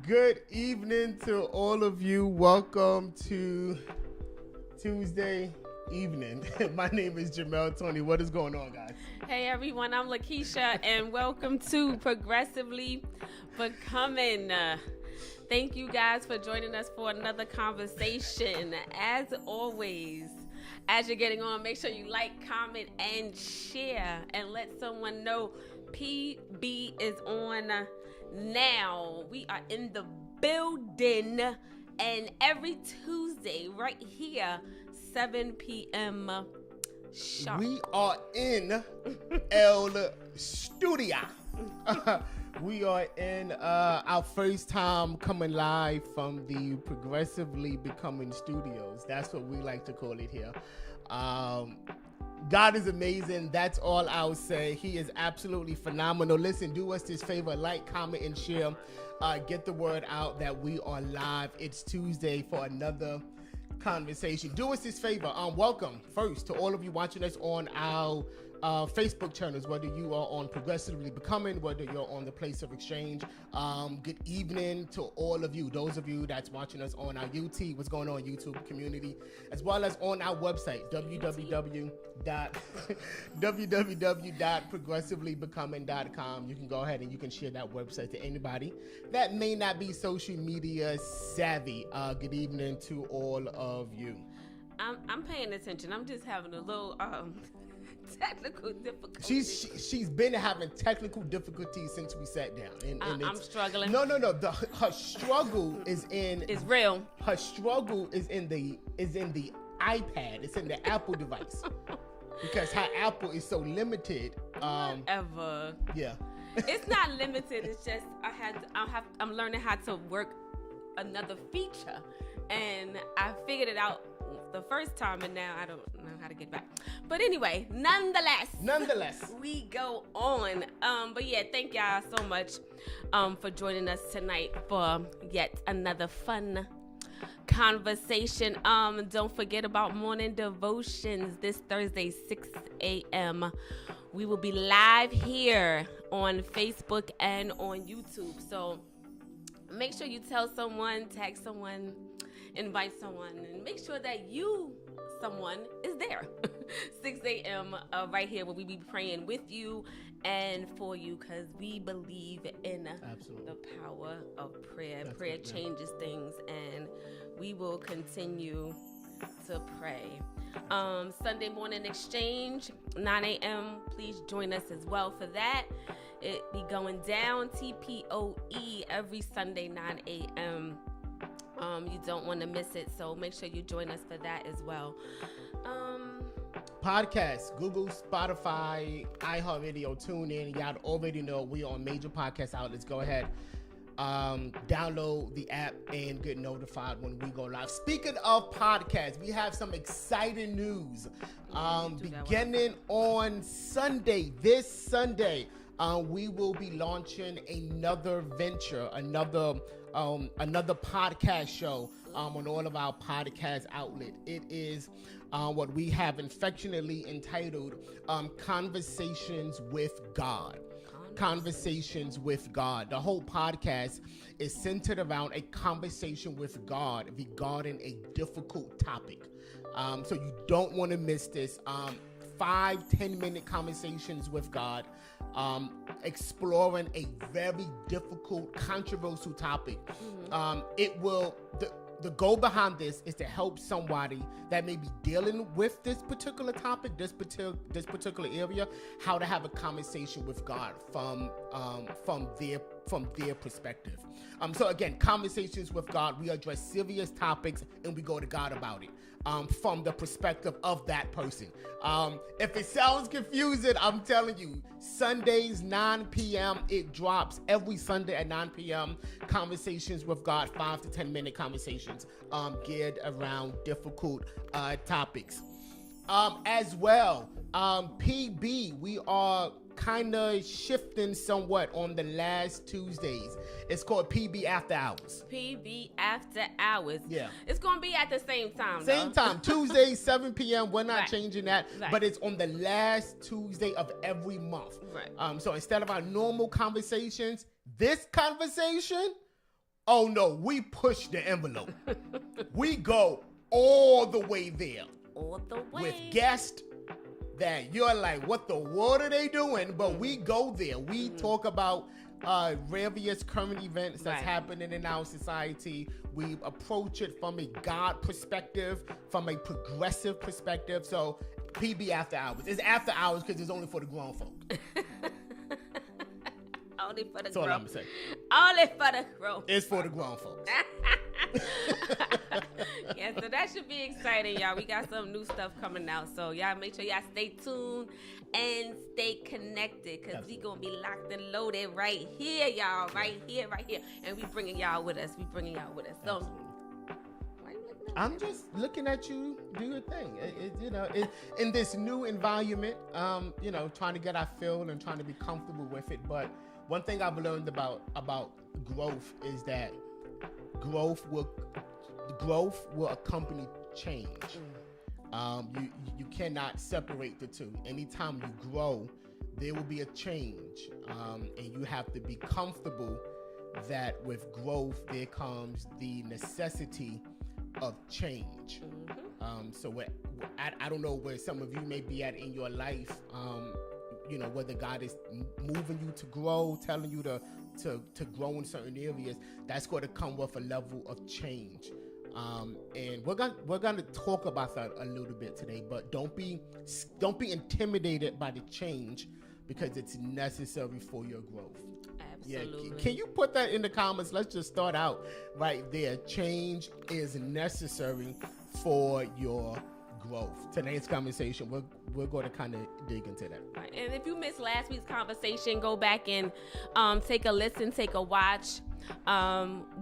Good evening to all of you. Welcome to Tuesday evening. My name is Jamel Tony. What is going on, guys? Hey everyone, I'm Lakeisha and welcome to Progressively Becoming. Thank you guys for joining us for another conversation. As always, as you're getting on, make sure you like, comment, and share and let someone know PB is on now. We are in the building and every Tuesday right here, 7 p.m. sharp. We are in El Studio. We are in our first time coming live from the Progressively Becoming Studios. That's what we like to call it here. God is amazing. That's all I'll say. He is absolutely phenomenal. Listen, do us this favor, like, comment, and share. Get the word out that we are live. It's Tuesday for another conversation. Do us this favor. Welcome first to all of you watching us on our Facebook channels, whether you are on Progressively Becoming, whether you're on the Place of Exchange. Good evening to all of you, those of you that's watching us on our UT, what's going on YouTube community, as well as on our website, www.progressivelybecoming.com. You can go ahead and you can share that website to anybody that may not be social media savvy. Good evening to all of you. I'm paying attention. I'm just having a little technical difficulties. She's been having technical difficulties since we sat down. And I'm struggling. No. Her struggle is in. It's real. Her struggle is in the iPad. It's in the Apple device because her Apple is so limited. Whatever. Yeah. It's not limited. It's just I'm learning how to work another feature, and I figured it out the first time, and now I don't know how to get back. But anyway, nonetheless, we go on. But yeah, thank y'all so much for joining us tonight for yet another fun conversation. Don't forget about morning devotions this Thursday, 6 a.m. We will be live here on Facebook and on YouTube. So make sure you tell someone, tag someone, invite someone, and make sure that someone is there. 6 a.m. Right here where we be praying with you and for you, because we believe in the power of prayer. That's prayer changes things, and we will continue to pray. Sunday morning exchange, 9 a.m. Please join us as well for that. It be going down, TPOE, every Sunday, 9 a.m. You don't want to miss it, so make sure you join us for that as well. Podcasts, Google, Spotify, iHeartRadio, TuneIn. Y'all already know we are on major podcast outlets. Go ahead, download the app and get notified when we go live. Speaking of podcasts, we have some exciting news. Beginning on Sunday, this Sunday, we will be launching another venture, another podcast show on all of our podcast outlet. It is what we have affectionately entitled Conversations with God. Conversations with God. The whole podcast is centered around a conversation with God regarding a difficult topic. So you don't want to miss this. 5-10 minute conversations with God, exploring a very difficult, controversial topic. It will. The goal behind this is to help somebody that may be dealing with this particular topic, this particular area, how to have a conversation with God from their perspective. So again, Conversations with God, we address serious topics and we go to God about it. From the perspective of that person. If it sounds confusing, I'm telling you, Sundays, 9 p.m., it drops every Sunday at 9 p.m. Conversations with God, 5 to 10 minute conversations geared around difficult topics. As well, PB, we are kind of shifting somewhat on the last Tuesdays. It's called PB After Hours. PB After Hours. Yeah. It's going to be at the same time, Same time, Tuesday, 7 p.m. We're not Right. changing that, Right. but it's on the last Tuesday of every month. Right. So instead of our normal conversations, this conversation, oh no, we push the envelope. We go all the way there All the way. with guests that you're like, what the world are they doing? But we go there. We talk about various current events that's Right. happening in our society. We approach it from a God perspective, from a progressive perspective. So PB After Hours. It's after hours because it's only for the grown folk. Only for the That's all grown. I'm gonna say. Only for the grown. It's for the grown folks. Yeah, so that should be exciting, y'all. We got some new stuff coming out, so y'all make sure y'all stay tuned and stay connected, because we gonna be locked and loaded right here, y'all. Right here. And we bringing y'all with us. So why you looking at me? I'm just looking at you do your thing. In this new environment, trying to get our feel and trying to be comfortable with it. But one thing I've learned about growth is that growth will accompany change. You cannot separate the two. Anytime you grow, there will be a change, and you have to be comfortable that with growth there comes the necessity of change. So I don't know where some of you may be at in your life, whether God is moving you to grow, telling you to grow in certain areas. That's going to come with a level of change. And we're gonna talk about that a little bit today, but don't be intimidated by the change, because it's necessary for your growth. Absolutely. Yeah. Can you put that in the comments? Let's just start out right there. Change is necessary for your growth. Today's conversation, we're going to kind of dig into that. Right. And if you missed last week's conversation, go back and take a listen, take a watch.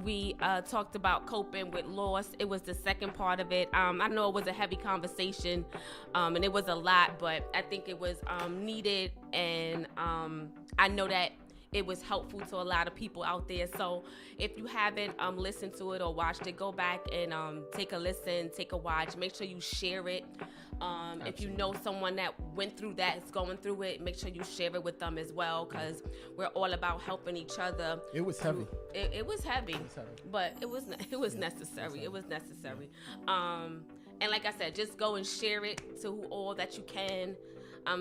We talked about coping with loss. It was the second part of it. I know it was a heavy conversation, and it was a lot, but I think it was needed, and I know that it was helpful to a lot of people out there. So if you haven't listened to it or watched it, go back and take a listen, take a watch. Make sure you share it. If you know someone that went through that, is going through it, make sure you share it with them as well, because we're all about helping each other. It was heavy. It was heavy, but it was necessary. It was necessary. And like I said, just go and share it to all that you can.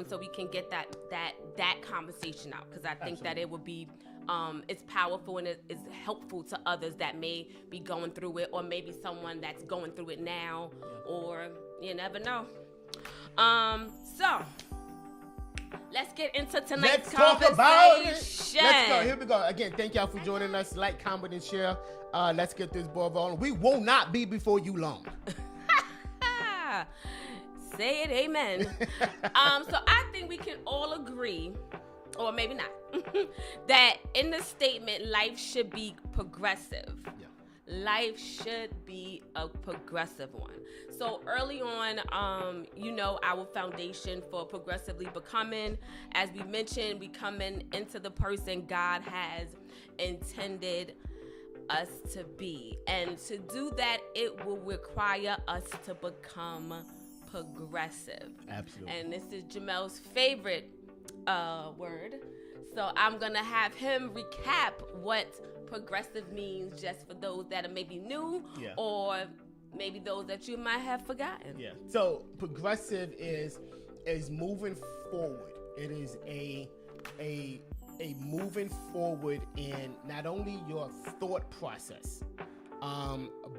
So we can get that conversation out, because I think that it would be it's powerful and it's helpful to others that may be going through it, or maybe someone that's going through it now, or you never know. So let's get get into tonight's Let's talk about it. Let's go. Here we go. Again, thank y'all for joining us. Like, comment, and share. Let's get this ball rolling. We will not be before you long. Say it, amen. So I think we can all agree, or maybe not, that in the statement, life should be progressive. Yeah. Life should be a progressive one. So early on, our foundation for progressively becoming, as we mentioned, we coming into the person God has intended us to be. And to do that, it will require us to become progressive. Absolutely. And this is Jamel's favorite word. So I'm going to have him recap what progressive means, just for those that are maybe new, or maybe those that you might have forgotten. Yeah. So progressive is moving forward. It is a moving forward in not only your thought process,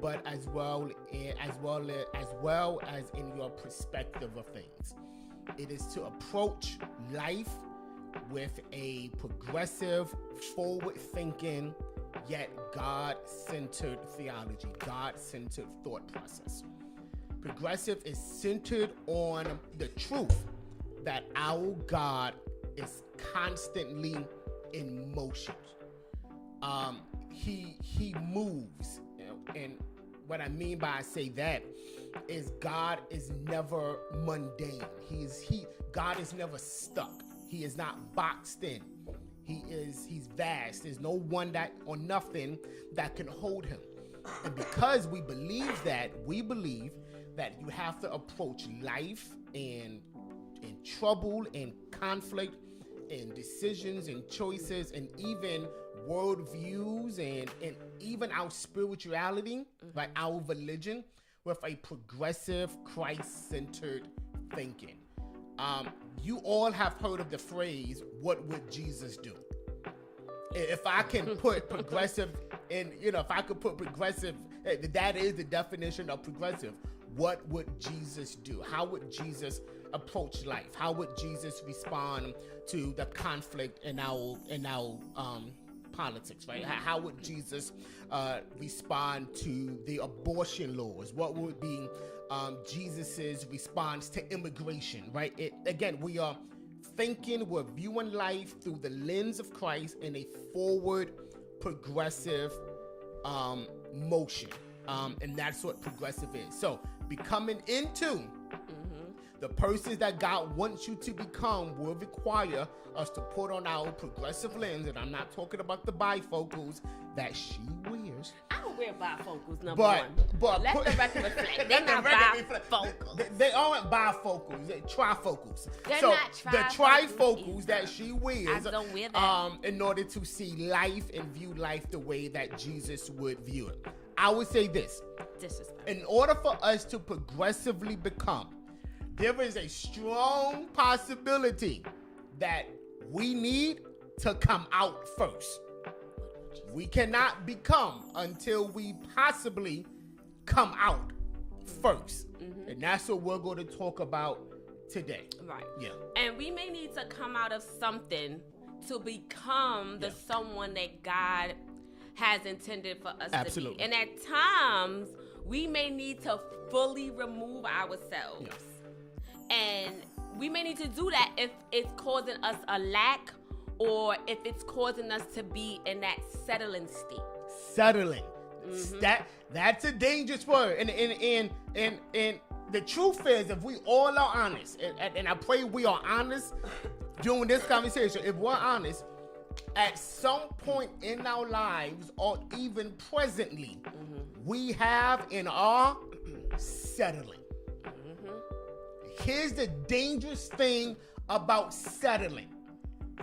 but as well as in your perspective of things. It is to approach life with a progressive, forward-thinking, yet God-centered theology, God-centered thought process. Progressive is centered on the truth that our God is constantly in motion. He moves, and what I mean by I say that is God is never mundane. God is never stuck. He is not boxed in. He's vast. There's no one that or nothing that can hold him. And because we believe that you have to approach life and trouble and conflict and decisions and choices and even worldviews and even our spirituality, like our religion, with a progressive, Christ-centered thinking. You all have heard of the phrase, "What would Jesus do?" If I can put progressive in, if I could put progressive, that is the definition of progressive. What would Jesus do? How would Jesus approach life? How would Jesus respond to the conflict in our politics, right? How would Jesus respond to the abortion laws? What would be Jesus's response to immigration, right? We are thinking, we're viewing life through the lens of Christ in a forward, progressive motion. And that's what progressive is. So becoming into the persons that God wants you to become will require us to put on our progressive lens, and I'm not talking about the bifocals that she wears. I don't wear bifocals, number one. But let the record reflect. They're not bifocals. They aren't bifocals. They're trifocals. They're so not trifocals. The trifocals that she wears, I don't wear that. In order to see life and view life the way that Jesus would view it. I would say this. Disrespect. In order for us to progressively become, there is a strong possibility that we need to come out first. We cannot become until we possibly come out first. And that's what we're going to talk about today. Right. Yeah. And we may need to come out of something to become the someone that God has intended for us to be. And at times, we may need to fully remove ourselves. Yes. And we may need to do that if it's causing us a lack, or if it's causing us to be in that settling state. Settling. That's a dangerous word. And the truth is, if we all are honest, and I pray we are honest during this conversation, if we're honest, at some point in our lives, or even presently, we have and are settling. Here's the dangerous thing about settling.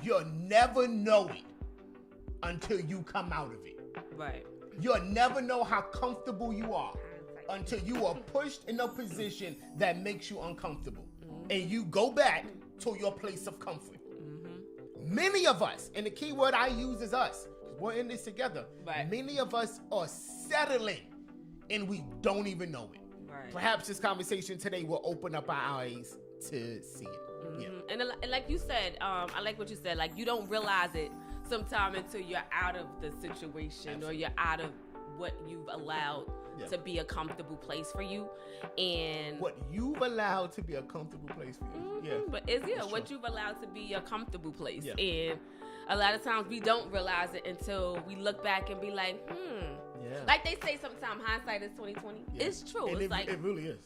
You'll never know it until you come out of it. Right. You'll never know how comfortable you are until you are pushed in a position that makes you uncomfortable. And you go back to your place of comfort. Many of us, and the key word I use is us, we're in this together. Right. Many of us are settling and we don't even know it. Right. Perhaps this conversation today will open up our eyes to see it. Yeah. And like you said, I like what you said. Like, you don't realize it sometime until you're out of the situation. Absolutely. Or you're out of what you've allowed to be a comfortable place for you. And what you've allowed to be a comfortable place for you. Yeah. But what you've allowed to be a comfortable place. Yeah. And a lot of times we don't realize it until we look back and be like, Yeah. Like they say sometimes, hindsight is 20/20. Yeah. It's true. And it really is.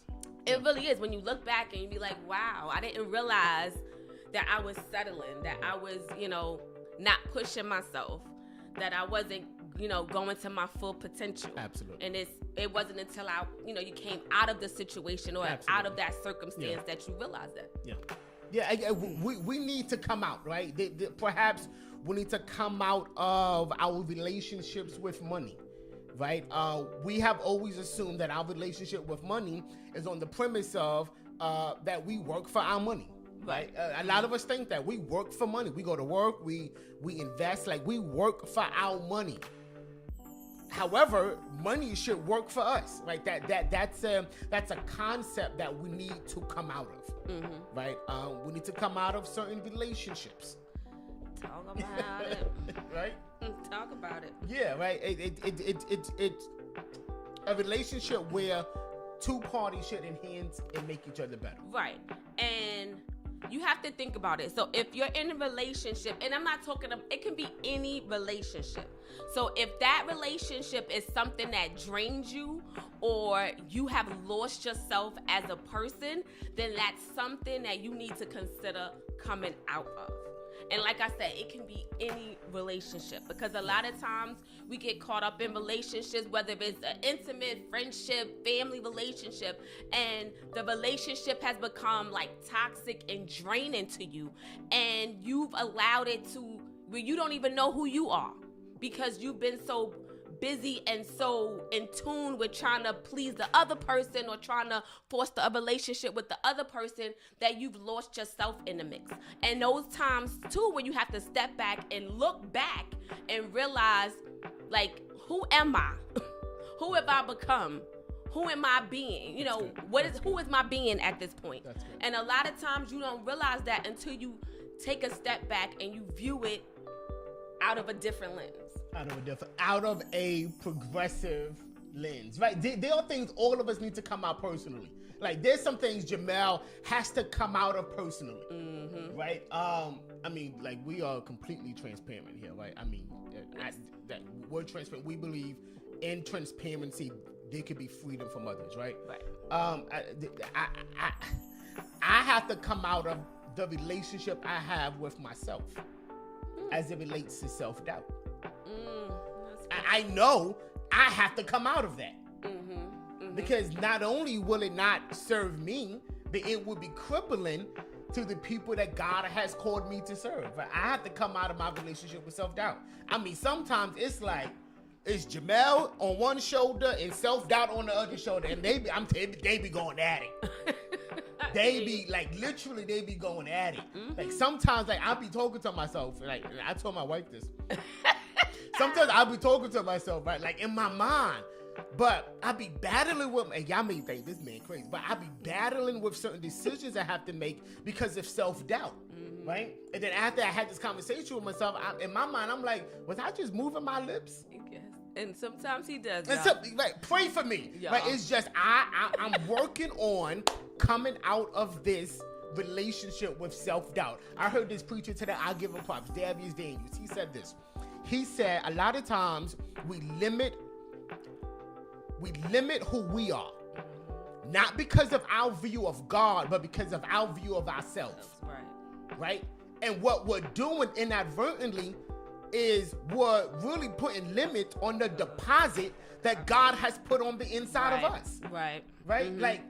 It really is. When you look back and you be like, wow, I didn't realize that I was settling, that I was, not pushing myself, that I wasn't, going to my full potential. Absolutely. And it wasn't until you came out of the situation or out of that circumstance that you realized that. Yeah. Yeah, we need to come out, right? Perhaps we need to come out of our relationships with money, right? We have always assumed that our relationship with money is on the premise of that we work for our money, right? A lot of us think that we work for money. We go to work, we invest, like we work for our money. However, money should work for us, right? That's a concept that we need to come out of, right? We need to come out of certain relationships. Talk about it, right? Talk about it. Yeah, right. It's a relationship where two parties should enhance and make each other better. Right, and you have to think about it. So if you're in a relationship, and I'm not talking about, it can be any relationship. So if that relationship is something that drains you, or you have lost yourself as a person, then that's something that you need to consider coming out of. And like I said, it can be any relationship, because a lot of times we get caught up in relationships, whether it's an intimate friendship, family relationship, and the relationship has become like toxic and draining to you, and you've allowed it to where you don't even know who you are, because you've been so busy and so in tune with trying to please the other person or trying to foster a relationship with the other person that you've lost yourself in the mix. And those times too, when you have to step back and look back and realize, like, who am I? Who have I become? Who am I being? Who is my being at this point? And a lot of times you don't realize that until you take a step back and you view it out of a different lens. Out of a progressive lens, right? There are things all of us need to come out personally. Like, there's some things Jamel has to come out of personally, right? Like, we are completely transparent here, right? That we're transparent. We believe in transparency. There could be freedom from others, right? I have to come out of the relationship I have with myself as it relates to self-doubt. I know I have to come out of that. Because not only will it not serve me, but it will be crippling to the people that God has called me to serve. I have to come out of my relationship with self-doubt. Sometimes it's like, it's Jamel on one shoulder and self-doubt on the other shoulder, and they be going at it. They be like, literally, they be going at it. Like, sometimes, like, I'll be talking to myself, like, I told my wife this. Sometimes I'll be talking to myself, right, like, in my mind, but I be battling with, and y'all may think this man crazy, but I be battling with certain decisions I have to make because of self-doubt, right? And then after I had this conversation with myself, in my mind, I'm like, was I just moving my lips? Yes. And sometimes he does. Right, pray for me. Right? It's just I'm working on coming out of this relationship with self-doubt. I heard this preacher today. I give him props. Davius Daniels. He said this. He said a lot of times we limit who we are, not because of our view of God, but because of our view of ourselves. Right? And what we're doing inadvertently is we're really putting limit on the deposit that God has put on the inside of us. Right? Like,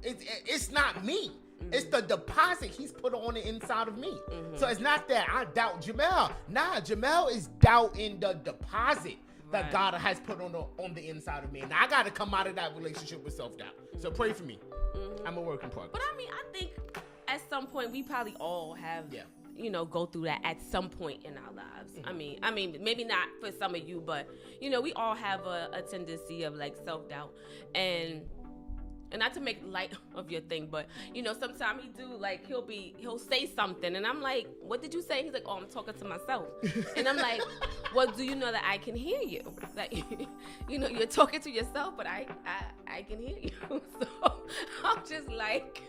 it's not me. It's the deposit he's put on the inside of me. So it's not that I doubt Jamel. Nah, Jamel is doubting the deposit that God has put on the inside of me. And I got to come out of that relationship with self-doubt. So pray for me. I'm a work in progress. But I think at some point we probably all have... go through that at some point in our lives. I mean, maybe not for some of you, but we all have a tendency of like self-doubt, and and not to make light of your thing, but sometimes he do, like, he'll say something, and I'm like, what did you say? He's like, oh, I'm talking to myself. And I'm like, well, do you know that I can hear you? Like, you're talking to yourself, but I can hear you. So I'm just like,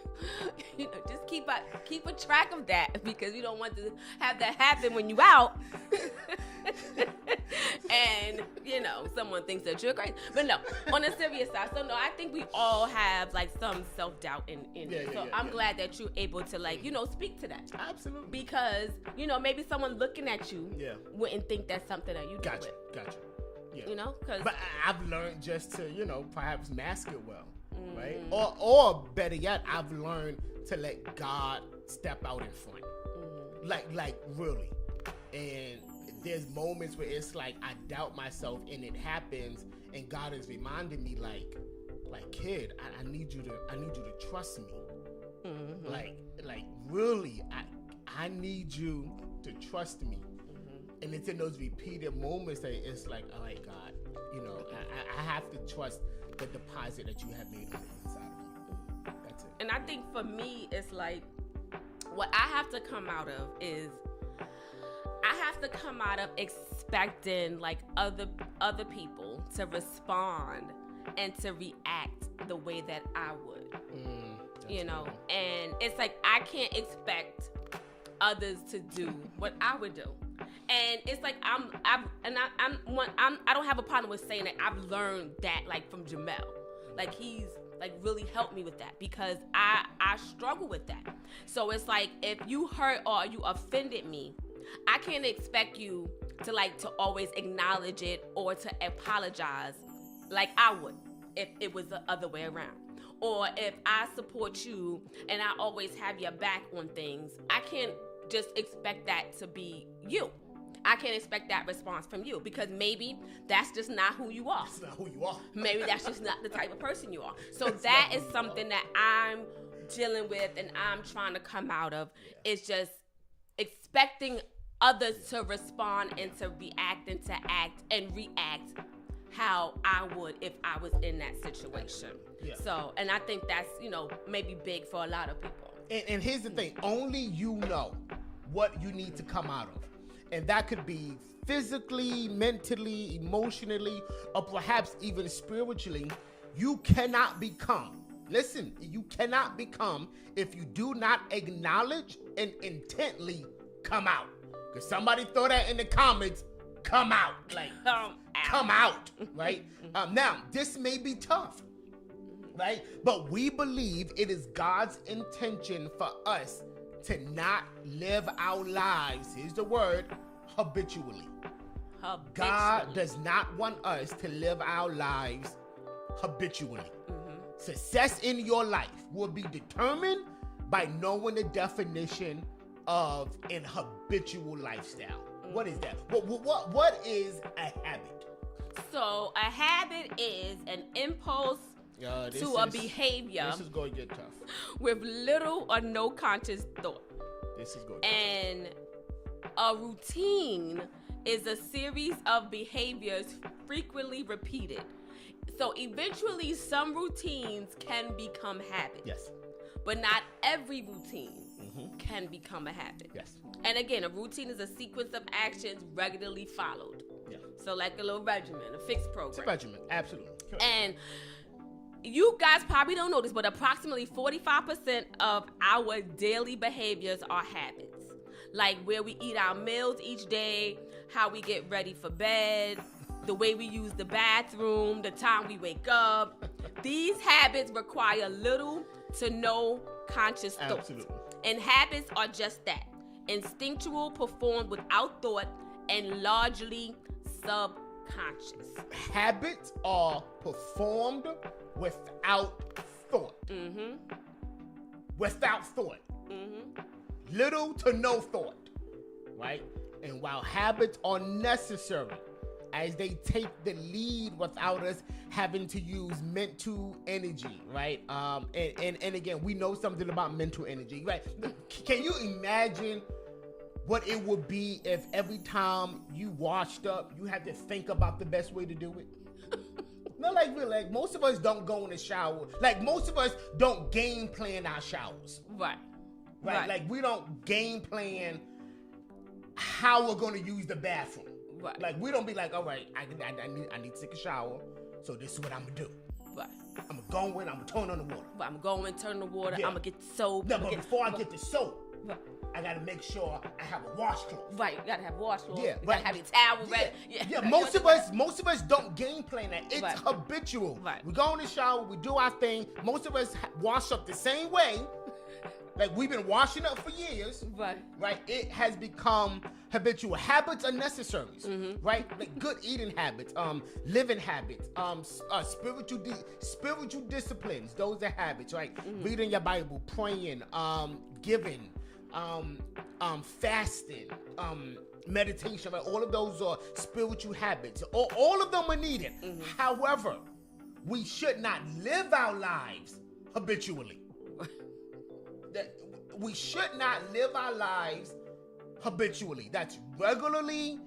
just keep a track of that, because you don't want to have that happen when you out. And someone thinks that you're crazy. But no, on a serious side, so no, I think we all have like some self-doubt in it. So I'm glad that you're able to, like, speak to that. Absolutely. Because maybe someone looking at you wouldn't think that's something that you do. Gotcha. Yeah. Because but I've learned just to perhaps mask it well, right? Or better yet, I've learned to let God step out in front, like really. And there's moments where it's like I doubt myself, and it happens, and God is reminding me, like kid, I need you to trust me. Like really, I need you to trust me. And it's in those repeated moments that it's like, all right, God, I have to trust the deposit that you have made on the inside of me. That's it. And I think for me, it's like, what I have to come out of is, I have to come out of expecting like other people to respond and to react the way that I would, and it's like, I can't expect others to do what I would do. And it's like, I don't have a problem with saying that I've learned that, like, from Jamel. Like, he's like really helped me with that, because I struggle with that. So it's like, if you hurt or you offended me, I can't expect you to always acknowledge it or to apologize like I would if it was the other way around. Or if I support you and I always have your back on things, I can't just expect that to be you. I can't expect that response from you, because maybe that's just not who you are. That's not who you are. Maybe that's just not the type of person you are. So that is something that I'm dealing with and I'm trying to come out of. It's just expecting others to respond and to react and to act and react how I would if I was in that situation. Yeah. So, and I think that's, maybe big for a lot of people. And here's the thing, only you know what you need to come out of. And that could be physically, mentally, emotionally, or perhaps even spiritually. You cannot become, you cannot become if you do not acknowledge and intently come out. Because somebody throw that in the comments, come out. Like, come out, right? Now, this may be tough, right? But we believe it is God's intention for us to not live our lives, here's the word, habitually. God does not want us to live our lives habitually. Success in your life will be determined by knowing the definition of an habitual lifestyle. What is that? What is a habit? So a habit is an impulse to a behavior. This is going to get tough. With little or no conscious thought. This is going to get tough. A routine is a series of behaviors frequently repeated. So eventually some routines can become habits. Yes. But not every routine can become a habit. Yes. And again, a routine is a sequence of actions regularly followed. Yeah. So like a little regimen, a fixed program. It's a regimen, absolutely. Correct. And you guys probably don't know this, but approximately 45% of our daily behaviors are habits. Like where we eat our meals each day, how we get ready for bed, the way we use the bathroom, the time we wake up. These habits require little to no conscious thought. Absolutely. And habits are just that. Instinctual, performed without thought, and largely subconscious. Habits are performed without thought. Without thought. Little to no thought. Right? And while habits are necessary, as they take the lead without us having to use mental energy, right? And again, we know something about mental energy, right? Can you imagine what it would be if every time you washed up, you had to think about the best way to do it? No, like really, like most of us don't go in the shower. Like most of us don't game plan our showers. Right. Like we don't game plan how we're gonna use the bathroom. Right. Like we don't be like, all right, I need to take a shower, so this is what I'm gonna do. Right. I'm gonna go in, I'm gonna turn on the water. Right. I'm going to turn the water. Yeah. I'm gonna get the soap. No, but before I get the soap, Right. I gotta make sure I have a washcloth. Right, you gotta have washcloth. Yeah, You gotta have your towel ready. Yeah. Most of us don't game plan that. It's Right. habitual. Right. We go in the shower, we do our thing. Most of us wash up the same way. Like we've been washing up for years. Right. Right. It has become habitual. Habits are necessary. Right. Like good eating habits, living habits, spiritual disciplines. Those are habits. Right. Reading your Bible, praying, giving, fasting, meditation. Right. All of those are spiritual habits. All of them are needed. However, we should not live our lives habitually. That we should not live our lives habitually. That's regularly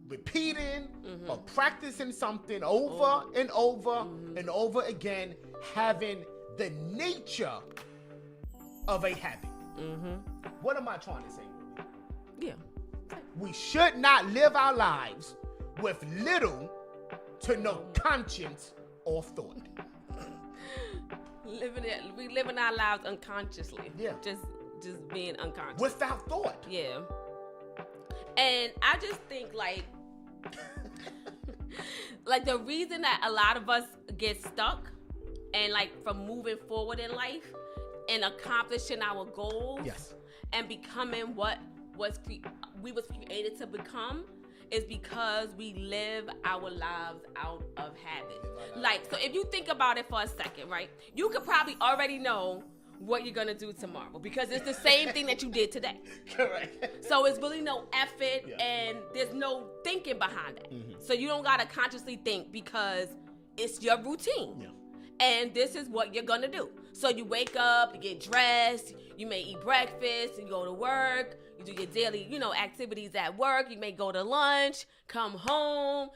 repeating or practicing something over and over and over again, having the nature of a habit. What am I trying to say? Yeah. We should not live our lives with little to no conscience or thought. We living our lives unconsciously. Yeah. Just being unconscious. Without thought. Yeah. And I just think like the reason that a lot of us get stuck and like from moving forward in life and accomplishing our goals Yes. and becoming what we was created to become is because we live our lives out of habit. Like, so if you think about it for a second, right? You could probably already know what you're gonna do tomorrow because it's the same thing that you did today. Correct. So it's really no effort and there's no thinking behind it. So you don't gotta consciously think because it's your routine. Yeah. And this is what you're gonna do. So you wake up, you get dressed, you may eat breakfast, you go to work, you do your daily, activities at work. You may go to lunch, come home,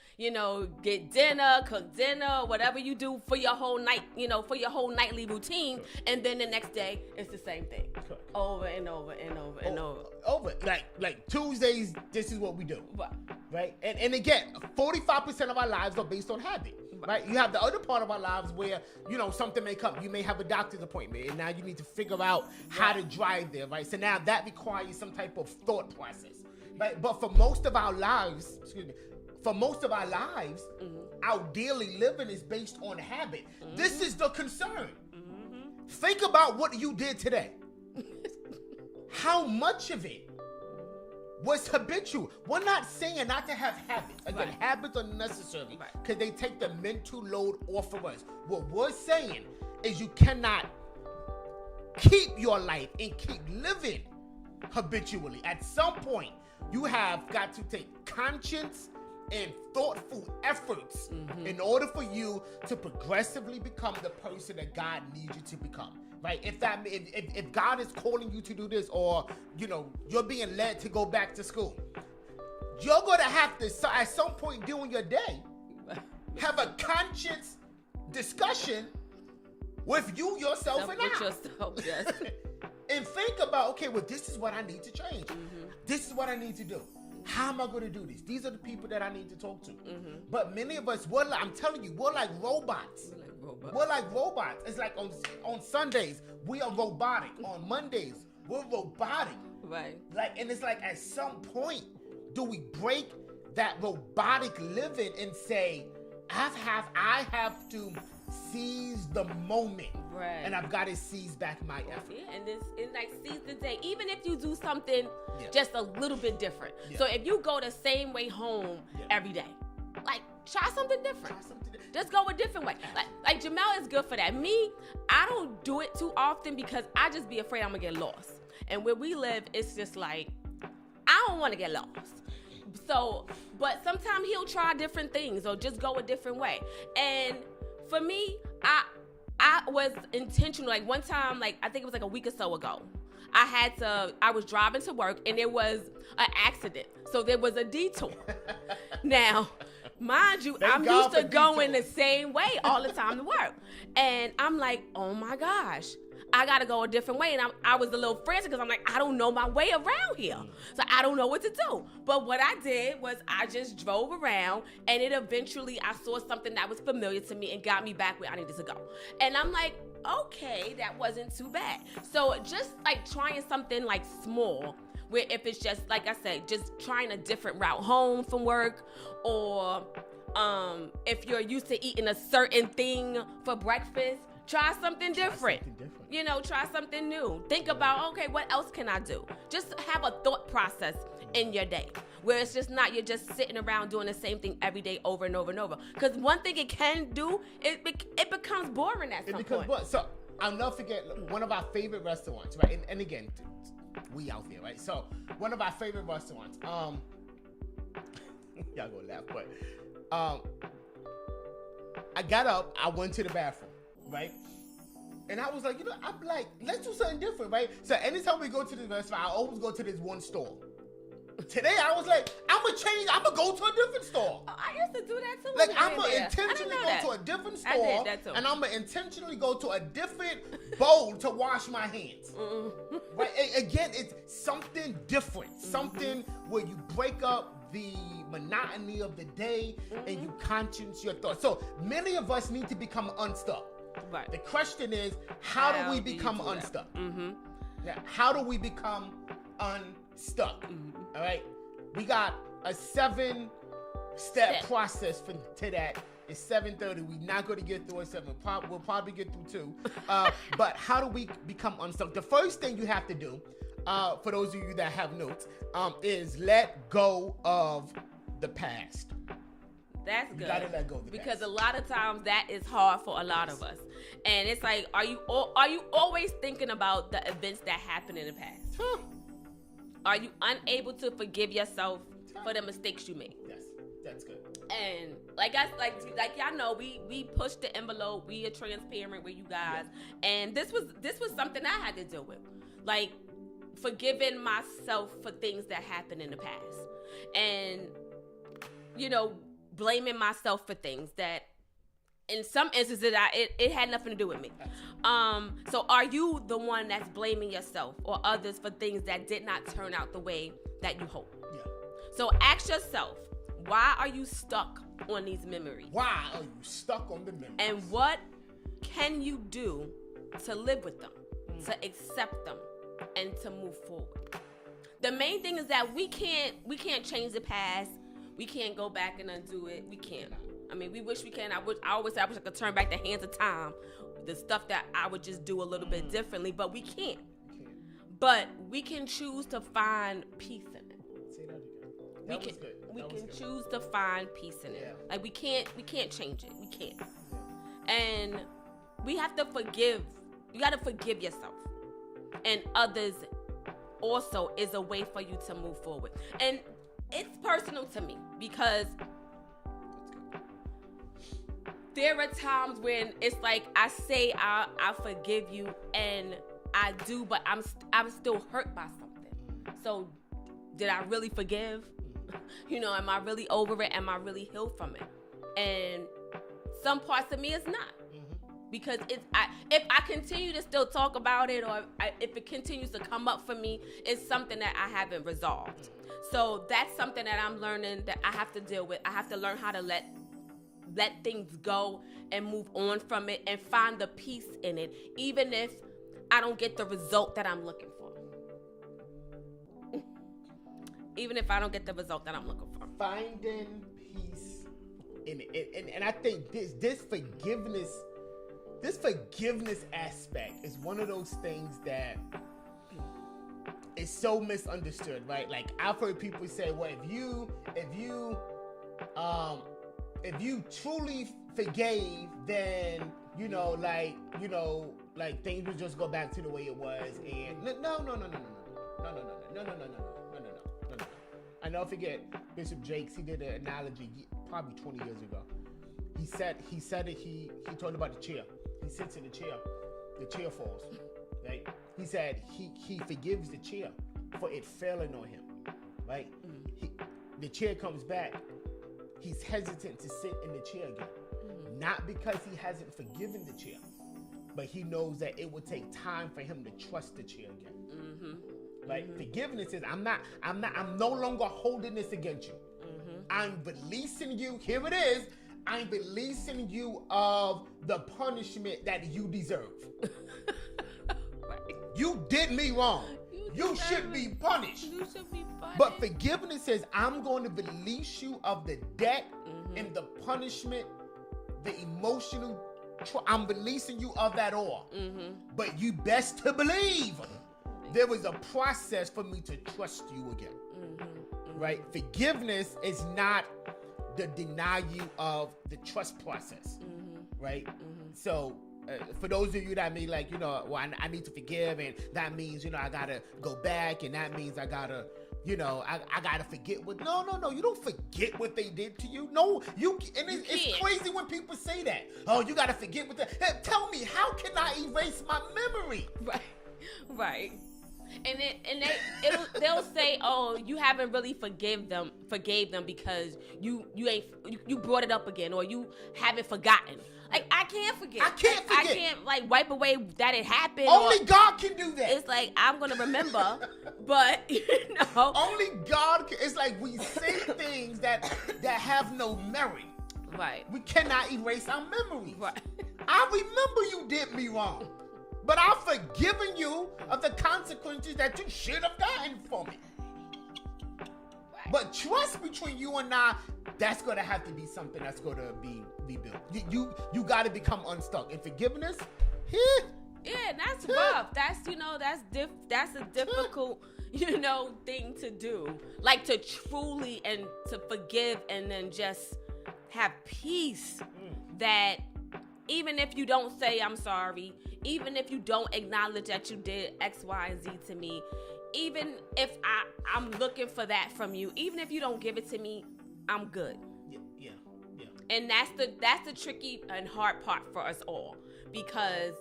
get dinner, cook dinner, whatever you do for your whole night, for your whole nightly routine. And then the next day, it's the same thing. Correct. Over and over and over and over. Over. Like Tuesdays, this is what we do. Right. Right? And again, 45% of our lives are based on habit. Right? You have the other part of our lives where, something may come. You may have a doctor's appointment and now you need to figure out how to drive there, right? So now that requires some type of thought process. Right? But for most of our lives, our daily living is based on habit. This is the concern. Think about what you did today. How much of it was habitual? We're not saying not to have habits. Again, habits are necessary because they take the mental load off of us. What we're saying is you cannot keep your life and keep living habitually. At some point, you have got to take conscious and thoughtful efforts in order for you to progressively become the person that God needs you to become. Right? If God is calling you to do this, or you're being led to go back to school, you're gonna have to at some point during your day have a conscious discussion with you, yourself, and yourself, yes. And think about, okay, well, this is what I need to change. This is what I need to do. How am I going to do this? These are the people that I need to talk to. But many of us, I'm telling you, we're like robots. We're like robots. It's like on Sundays, we are robotic. On Mondays, we're robotic. Right. Like, and it's like at some point, do we break that robotic living and say, I have to seize the moment. Right. And I've got to seize back my effort. Yeah, and it's like seize the day. Even if you do something just a little bit different. Yeah. So if you go the same way home every day, like try something different. Just go a different way. Like Jamel is good for that. Me, I don't do it too often because I just be afraid I'm gonna get lost. And where we live, it's just like, I don't want to get lost. So, but sometimes he'll try different things or just go a different way. And for me, I was intentional. Like one time, like I think it was like a week or so ago, I was driving to work and there was an accident. So there was a detour. Now, Mind you, Thank I'm God used to for going the detours. same way all the time to work. And I'm like, oh my gosh, I got to go a different way. And I was a little frantic because I'm like, I don't know my way around here. So I don't know what to do. But what I did was I just drove around, and it eventually, I saw something that was familiar to me and got me back where I needed to go. And I'm like, okay, that wasn't too bad. So just like trying something like small, where if it's just, like I said, just trying a different route home from work, or if you're used to eating a certain thing for breakfast, try something different. You know, try something new. Think about, okay, what else can I do? Just have a thought process in your day, where it's just not, you're just sitting around doing the same thing every day over and over and over. Because one thing it can do, it becomes boring at some point. So I'll never forget one of our favorite restaurants, right? And again, we out there, right? So one of our favorite restaurants, y'all gonna laugh, but I got up, I went to the bathroom, right? And I was like, I'm like, let's do something different, right? So anytime we go to this restaurant, I always go to this one store. Today I was like, I'm gonna go to a different store. Oh, I used to do that too. Like, I'm gonna intentionally go to a different store, I did that too. and I'm gonna intentionally go to a different bowl to wash my hands. Right? Again, it's something different, something where you break up the monotony of the day and you conscience your thoughts. So many of us need to become unstuck. Right. The question is, how do we become unstuck? Now, how do we become unstuck? All right, we got a 7-step process to that. It's 7:30. We're not going to get through at 7. We'll probably get through 2. But how do we become unstuck? The first thing you have to do, for those of you that have notes, is let go of the past. That's good. You gotta let go of the because past. a lot of times that is hard for a lot of us, and it's like, are you always thinking about the events that happened in the past? Are you unable to forgive yourself for the mistakes you made? Yes, that's good. And like y'all know, we pushed the envelope. We are transparent with you guys, and this was something I had to deal with, like forgiving myself for things that happened in the past, and blaming myself for things that in some instances it had nothing to do with me. So are you the one that's blaming yourself or others for things that did not turn out the way that you hoped? Yeah. So ask yourself, why are you stuck on these memories? Why are you stuck on the memories? And what can you do to live with them, to accept them, and to move forward? The main thing is that we can't change the past. We can't go back and undo it. We can't. I mean, we wish we can. I always say I wish I could turn back the hands of time, the stuff that I would just do a little bit differently, but we can't. But we can choose to find peace in it. Say that again. We can choose to find peace in it. Yeah. Like we can't change it. We can't. And we have to forgive. You got to forgive yourself. And others also is a way for you to move forward. And it's personal to me because there are times when it's like I say I forgive you and I do, but I'm still hurt by something. So did I really forgive? Am I really over it? Am I really healed from it? And some parts of me is not. Because if I continue to still talk about it, or if it continues to come up for me, it's something that I haven't resolved. So that's something that I'm learning that I have to deal with. I have to learn how to let things go and move on from it and find the peace in it, even if I don't get the result that I'm looking for. Even if I don't get the result that I'm looking for. Finding peace in it. And I think this forgiveness aspect is one of those things that is so misunderstood, right? Like I've heard people say, well, if you truly forgave, then like things would just go back to the way it was. And no. I never forget Bishop Jakes. He did an analogy probably 20 years ago. He said it. He talked about the chair. He sits in the chair falls, right? He said he forgives the chair for it failing on him, right? The chair comes back, he's hesitant to sit in the chair again. Not because he hasn't forgiven the chair, but he knows that it will take time for him to trust the chair again. Right? Forgiveness is I'm no longer holding this against you. I'm releasing you. Here it is. I'm releasing you of the punishment that you deserve. Right. You did me wrong. You should be punished. You should be punished. But forgiveness says, I'm going to release you of the debt and the punishment, the emotional. I'm releasing you of that all. But you best to believe there was a process for me to trust you again. Right? Forgiveness is not the denial of the trust process. Right? So, for those of you that may like, well, I need to forgive, and that means, I gotta go back, and that means I gotta, I gotta forget what. No, you don't forget what they did to you. No, it's crazy when people say that. Oh, you gotta forget what they. Hey, tell me, how can I erase my memory? Right. And they'll say, oh, you haven't really forgave them because you brought it up again, or you haven't forgotten. Like, I can't forget. I can't like wipe away that it happened. Only God can do that. It's like, I'm gonna remember, but only God can. It's like we say things that have no memory. Right. We cannot erase our memories. Right. I remember you did me wrong, but I've forgiven you of the consequences that you should have gotten for me. Right. But trust between you and I, that's going to have to be something that's going to be built. You got to become unstuck. And forgiveness, yeah, that's rough. That's a difficult, thing to do. Like, to truly and to forgive and then just have peace that even if you don't say I'm sorry, even if you don't acknowledge that you did X, Y, and Z to me, even if I'm looking for that from you, even if you don't give it to me, I'm good. Yeah. And that's the tricky and hard part for us all, because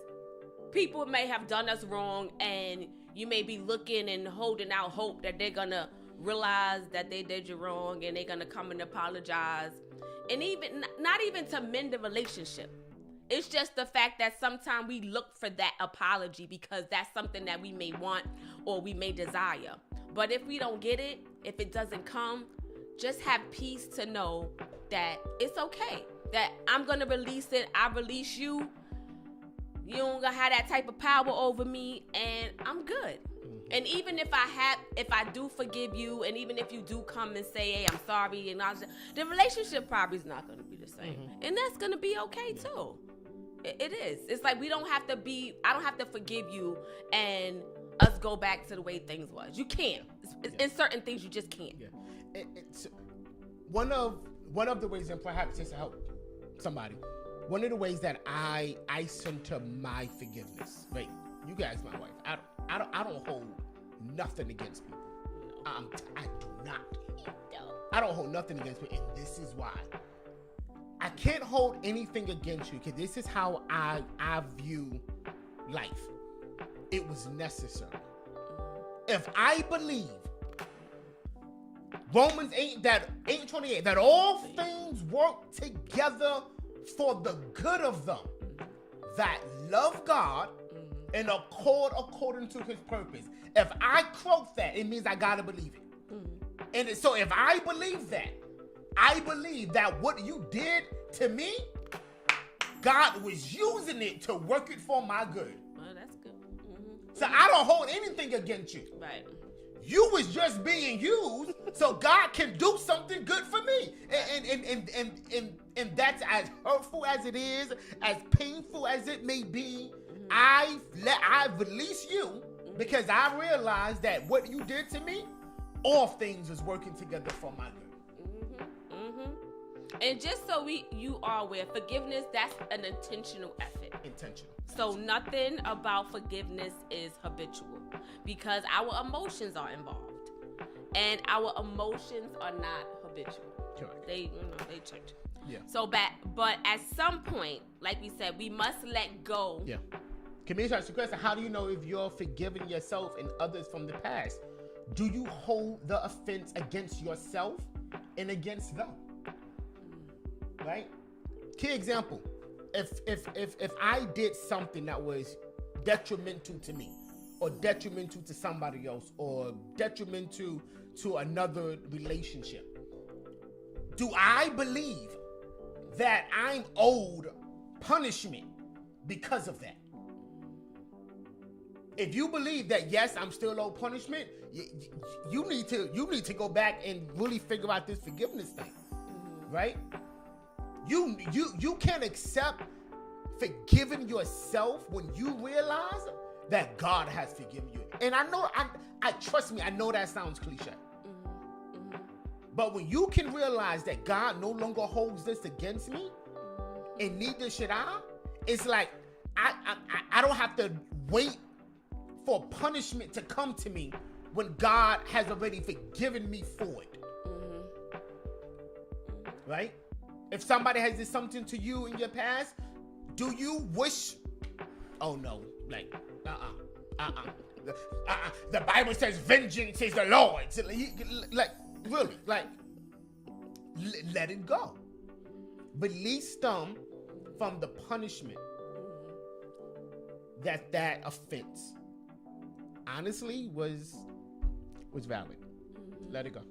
people may have done us wrong, and you may be looking and holding out hope that they're gonna realize that they did you wrong and they're gonna come and apologize, and even not even to mend the relationship. It's just the fact that sometimes we look for that apology because that's something that we may want or we may desire. But if we don't get it, if it doesn't come, just have peace to know that it's okay, that I'm going to release it. I release you. You don't gonna have that type of power over me, and I'm good. And even if I do forgive you, and even if you do come and say, hey, I'm sorry, and all, the relationship probably is not going to be the same. And that's going to be okay too. It is. It's like I don't have to forgive you and us go back to the way things was. You can't. In certain things, you just can't. Yeah. It's one of the ways, and perhaps just to help somebody, one of the ways that I center my forgiveness, right? You guys, my wife, I don't hold nothing against people. I do not. I don't hold nothing against people, and this is why. I can't hold anything against you, because this is how I view life. It was necessary. If I believe Romans 8:28, that all things work together for the good of them that love God and accord according to his purpose. If I quote that, it means I gotta believe it. And so if I believe that, I believe that what you did to me, God was using it to work it for my good. Well, that's good. So I don't hold anything against you. Right. You was just being used so God can do something good for me. And that's as hurtful as it is, as painful as it may be. I release you because I realize that what you did to me, all things is working together for my good. And just so you are aware, forgiveness, that's an intentional effort. Intentional. So nothing about forgiveness is habitual, because our emotions are involved, and our emotions are not habitual. Correct. They change. Yeah. So but at some point, like we said, we must let go. Yeah. Can we ask the question? How do you know if you're forgiving yourself and others from the past? Do you hold the offense against yourself and against them? right? Key example. If I did something that was detrimental to me, or detrimental to somebody else, or detrimental to another relationship, do I believe that I'm owed punishment because of that? If you believe that, yes, I'm still owed punishment, you need to go back and really figure out this forgiveness thing, right? You can't accept forgiving yourself when you realize that God has forgiven you. And I trust me, I know that sounds cliche. But when you can realize that God no longer holds this against me, and neither should I, it's like I don't have to wait for punishment to come to me when God has already forgiven me for it. Right? If somebody has did something to you in your past, do you wish? Oh no, like the Bible says vengeance is the Lord's. Like really, like let it go. Release them from the punishment that offense honestly was valid. Let it go.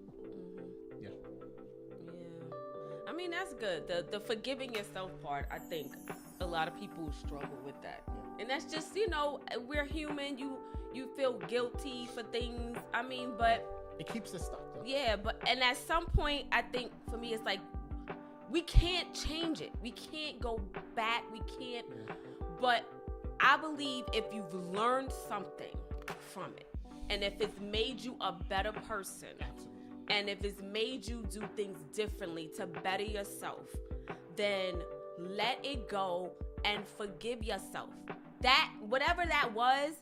Yeah. I mean, that's good. The forgiving yourself part, I think a lot of people struggle with that. And that's just, we're human. You feel guilty for things. I mean, but it keeps us stuck though. Yeah, and at some point, I think for me, it's like we can't change it. We can't go back. We can't. But I believe if you've learned something from it, and if it's made you a better person, and if it's made you do things differently to better yourself, then let it go and forgive yourself. That, whatever that was,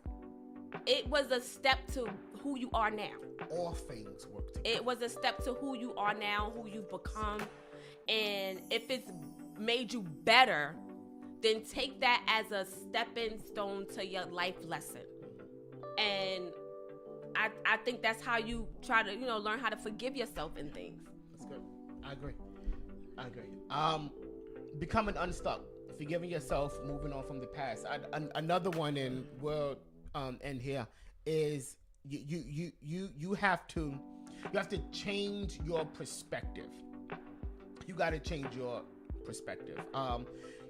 it was a step to who you are now. All things work together. It was a step to who you are now, who you've become. And if it's made you better, then take that as a stepping stone to your life lesson. And I think that's how you try to, learn how to forgive yourself in things. That's good. I agree. Becoming unstuck, forgiving yourself, moving on from the past. Another one, and we'll end here, is you have to change your perspective. You got to change your perspective.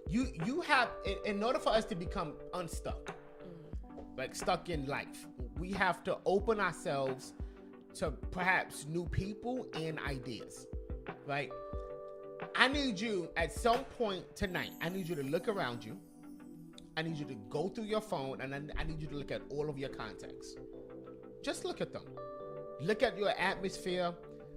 You have, in order for us to become unstuck, like stuck in life, we have to open ourselves to perhaps new people and ideas, right? I need you at some point tonight, I need you to look around you. I need you to go through your phone, and I need you to look at all of your contacts. Just look at them. Look at your atmosphere.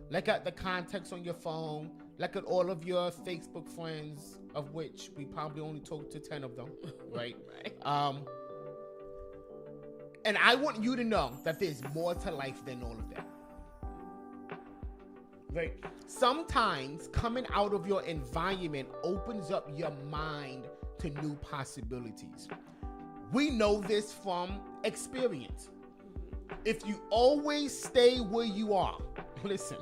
Look at the contacts on your phone. Look at all of your Facebook friends, of which we probably only talk to 10 of them, right? And I want you to know that there's more to life than all of that. Right? Sometimes coming out of your environment opens up your mind to new possibilities. We know this from experience. If you always stay where you are, listen,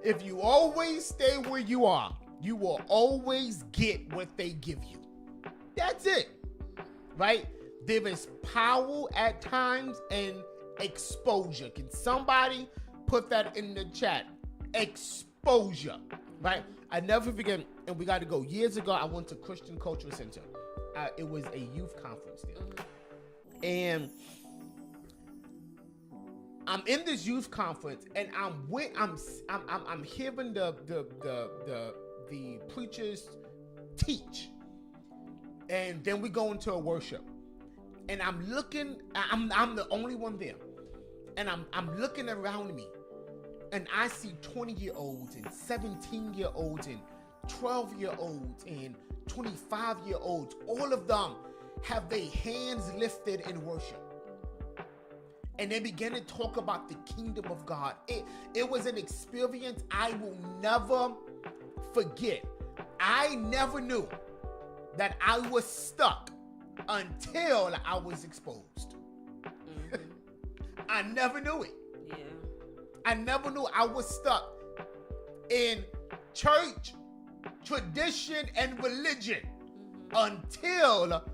if you always stay where you are, you will always get what they give you. That's it, right? There is power at times and exposure. Can somebody put that in the chat? Exposure, right? I never forget, and we got to go. Years ago, I went to Christian Cultural Center. It was a youth conference there, and I'm in this youth conference, and I'm hearing the preachers teach, and then we go into a worship, and I'm looking. I'm the only one there, and I'm looking around me, and I see 20-year-olds and 17-year-olds and 12-year-olds and 25-year-olds. All of them have their hands lifted in worship. And they began to talk about the kingdom of God. It was an experience I will never forget. I never knew that I was stuck until I was exposed. I never knew it. I never knew I was stuck in church tradition, and religion until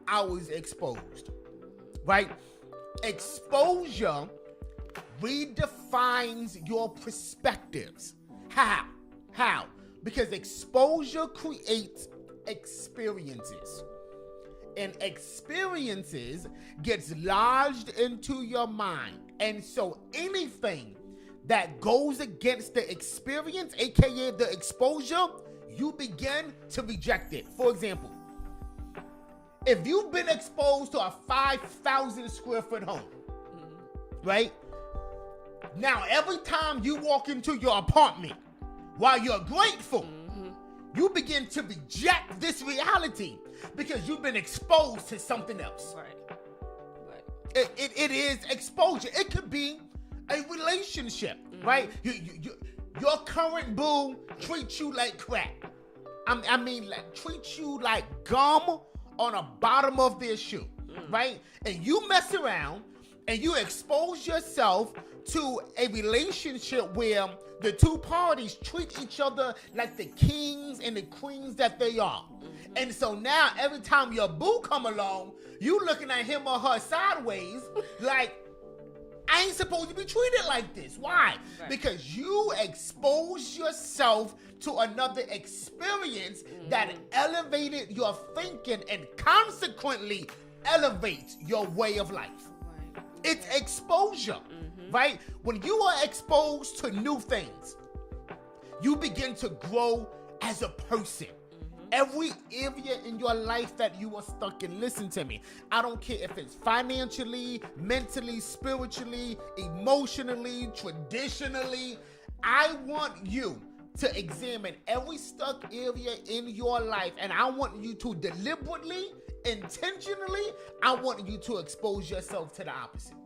I was exposed, right? Exposure redefines your perspectives. How? Because exposure creates experiences. And experiences gets lodged into your mind. And so anything that goes against the experience, aka the exposure, you begin to reject it. For example, if you've been exposed to a 5,000 square foot home, right? Now, every time you walk into your apartment, while you're grateful, you begin to reject this reality because you've been exposed to something else. Right. It is exposure. It could be a relationship, right? Your current boo treats you like crap. I mean, like, treats you like gum on the bottom of their shoe, right? And you mess around and you expose yourself to a relationship where the two parties treat each other like the kings and the queens that they are. And so now every time your boo come along, you looking at him or her sideways like, I ain't supposed to be treated like this. Why? Right. Because you expose yourself to another experience that elevated your thinking and consequently elevates your way of life. Right. It's exposure, right? When you are exposed to new things, you begin to grow as a person. Every area in your life that you are stuck in, listen to me. I don't care if it's financially, mentally, spiritually, emotionally, traditionally. I want you to examine every stuck area in your life, and I want you to deliberately, intentionally, I want you to expose yourself to the opposite.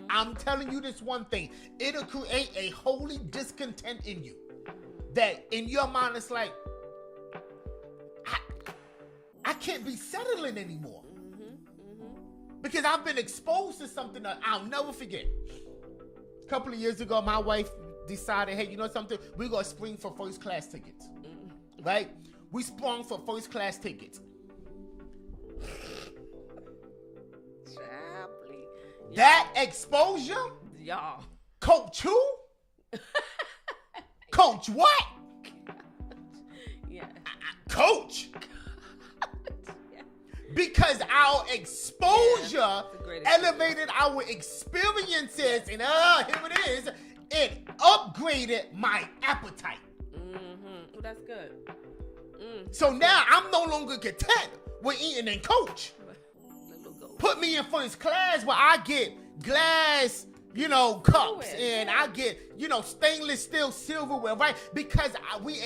I'm telling you this one thing. It'll create a holy discontent in you. That in your mind, it's like, I can't be settling anymore. Because I've been exposed to something that I'll never forget. A couple of years ago, my wife decided, hey, you know something? We're going to spring for first class tickets. Right? We sprung for first class tickets. That exposure? Y'all. Coach who? Coach what? Yeah. Coach? Because our exposure elevated our experiences, and here it is, it upgraded my appetite. Oh, that's good. So now I'm no longer content with eating in Coach. Put me in first class where I get glass, cups, and I get, stainless steel silverware, right? Because we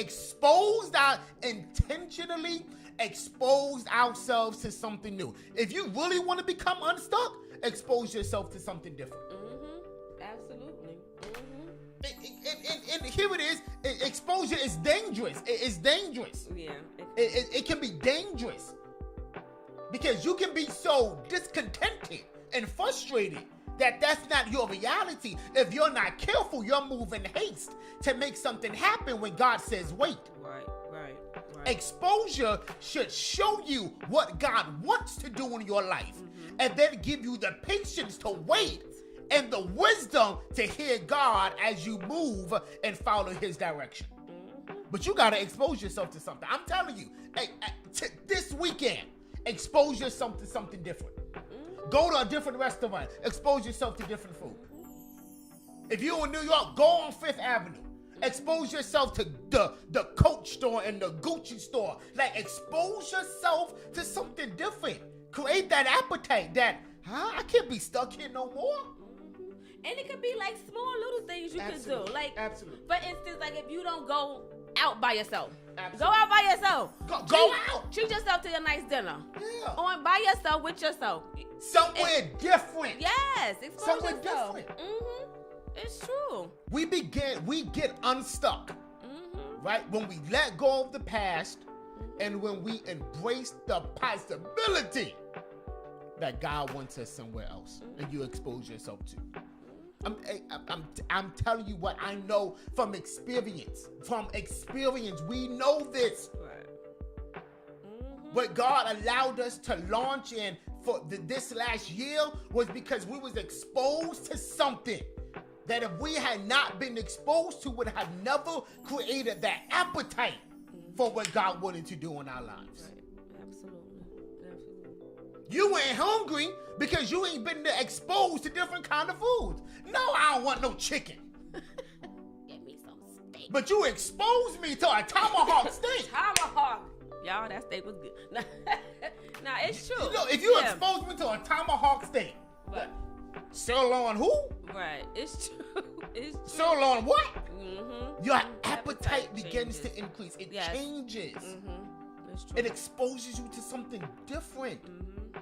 intentionally exposed ourselves to something new. If you really want to become unstuck, expose yourself to something different. Absolutely. And here it is. Exposure is dangerous. It's dangerous. Yeah. It can be dangerous because you can be so discontented and frustrated that that's not your reality. If you're not careful, you'll move in haste to make something happen when God says wait. Right. Exposure should show you what God wants to do in your life, and then give you the patience to wait and the wisdom to hear God as you move and follow his direction. But you got to expose yourself to something. I'm telling you, this weekend, expose yourself to something different. Go to a different restaurant. Expose yourself to different food. If you're in New York, go on Fifth Avenue. Expose yourself to the Coach store and the Gucci store. Like, expose yourself to something different. Create that appetite that, I can't be stuck here no more. And it could be like small little things you can do. Like, absolutely. For instance, like if you don't go out by yourself. Absolutely. Go out by yourself. Go out. Treat yourself to a nice dinner. Yeah. Or by yourself with yourself. Somewhere different. Yes. Expose Somewhere yourself. different. It's true. We get unstuck. Right? When we let go of the past and when we embrace the possibility that God wants us somewhere else and you expose yourself to. I'm telling you what I know from experience. From experience, we know this. Right. What God allowed us to launch in for this last year was because we was exposed to something that if we had not been exposed to would have never created that appetite for what God wanted to do in our lives. Right. Absolutely. You ain't hungry because you ain't been exposed to different kind of foods. No, I don't want no chicken. Get me some steak. But you exposed me to a tomahawk steak. Tomahawk. Y'all, that steak was good. Nah, it's true. You know, if you expose me to a tomahawk steak, What? sirloin who? Right. It's true. It's true. Sirloin what? Mm-hmm. Your appetite begins changes. to increase. It Yes. changes. Mm-hmm. It's true. It exposes you to something different. Mm-hmm.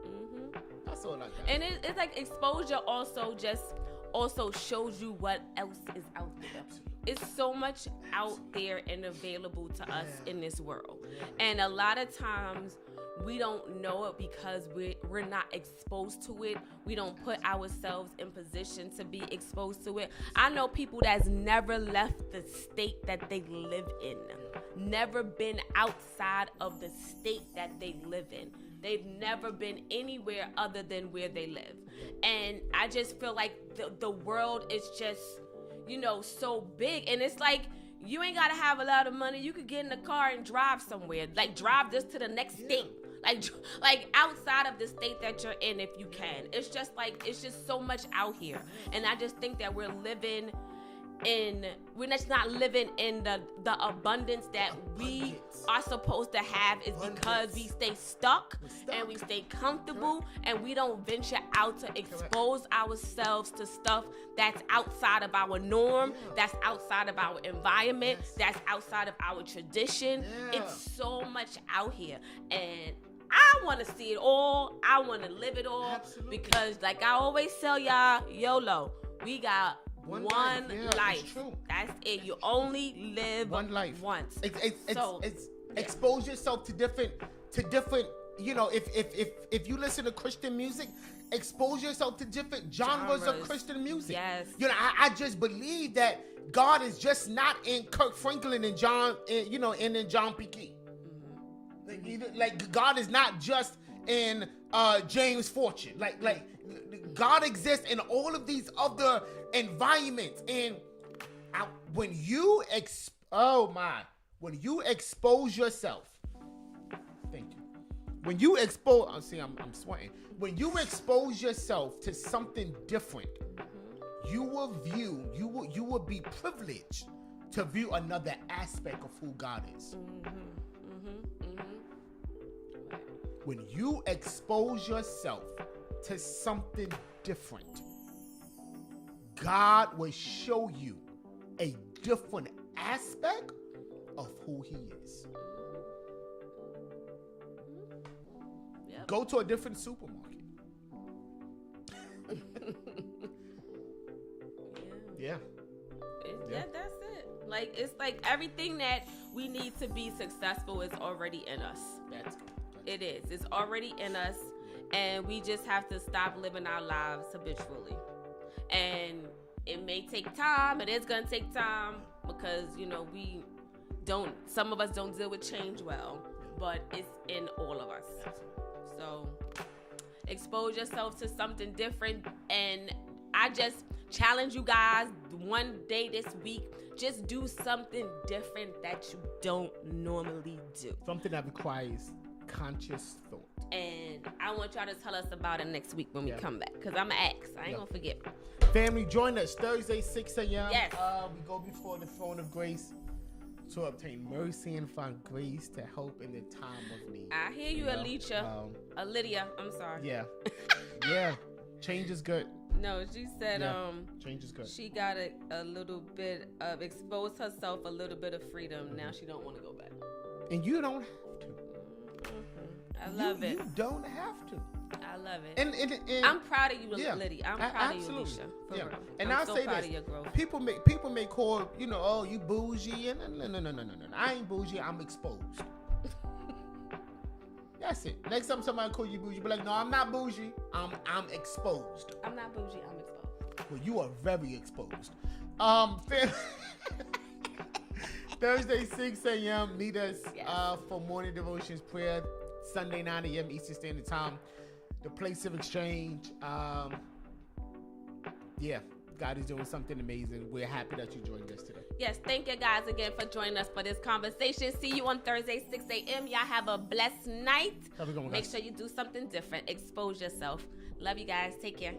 Mm-hmm. That's all I got. And it's like exposure also shows you what else is out there. It's so much out there and available to us in this world. And a lot of times we don't know it because we're not exposed to it. We don't put ourselves in position to be exposed to it. I know people that's never left the state that they live in, never been outside of the state that they live in. They've never been anywhere other than where they live. And I just feel like the world is just, so big. And it's like, you ain't got to have a lot of money. You could get in the car and drive somewhere. Like, drive this to the next state. Like outside of the state that you're in if you can. It's just so much out here. And I just think that we're just not living in the abundance that we are supposed to have is because we stay stuck and we stay comfortable and we don't venture out to expose ourselves to stuff that's outside of our norm, that's outside of our environment, that's outside of our tradition. It's so much out here. And I want to see it all. I want to live it all. Because like I always tell y'all, YOLO, we got one life. It's true. That's it. You only live one life once. Expose yourself to different. If you listen to Christian music, expose yourself to different genres of Christian music. Yes. I just believe that God is just not in Kirk Franklin and John, and in John P. Key. Like God is not just in James Fortune. Like God exists in all of these other environments. And when you expose yourself, thank you. When you expose, I'm sweating. When you expose yourself to something different, you will be privileged to view another aspect of who God is. When you expose yourself to something different, God will show you a different aspect of who He is. Yep. Go to a different supermarket. Yeah. That's it. Like, it's like everything that we need to be successful is already in us. It is. It's already in us, and we just have to stop living our lives habitually. And it may take time. It is going to take time because, some of us don't deal with change well, but it's in all of us. So expose yourself to something different. And I just challenge you guys one day this week, just do something different that you don't normally do. Something that requires conscious thought. And I want y'all to tell us about it next week when we come back, because I'm going to ask. I ain't going to forget. Family, join us Thursday, 6 a.m. Yes. We go before the throne of grace to obtain mercy and find grace to help in the time of need. I hear you, Lydia. I'm sorry. Yeah. Yeah. Change is good. No, she said change is good. She got a little bit of exposed herself a little bit of freedom. Now she don't want to go back. And you don't have to. I love it. You don't have to. I love it. And I'm proud of you, Lydia. I'm proud of you, Alicia. For real. And I'm so say proud this. of your growth. People may call, you bougie. And no. I ain't bougie. I'm exposed. That's it. Next time somebody call you bougie, be like, no, I'm not bougie. I'm exposed. I'm not bougie. I'm exposed. Well, you are very exposed. Thursday, 6 a.m. Meet us for morning devotions prayer. Sunday, 9 a.m. Eastern Standard Time. The place of exchange. God is doing something amazing. We're happy that you joined us today. Yes, thank you guys again for joining us for this conversation. See you on Thursday, 6 a.m. Y'all have a blessed night. Have a good one, Make guys. sure you do something different. Expose yourself. Love you guys. Take care.